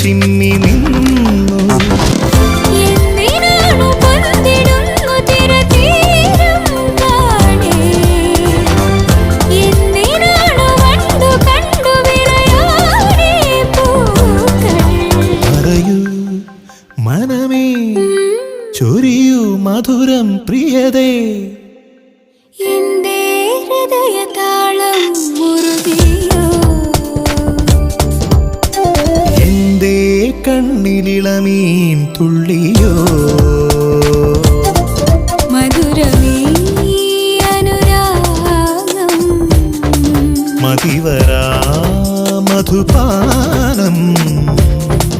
ചിമ്മി നിന്നു. പറയൂ മനമേ, ചൊരിയൂ മധുരം പ്രിയതേ, എന്റെ ഹൃദയതാളം മുറുകിയോ, എന്റെ കണ്ണിലിളമീൻ തുള്ളി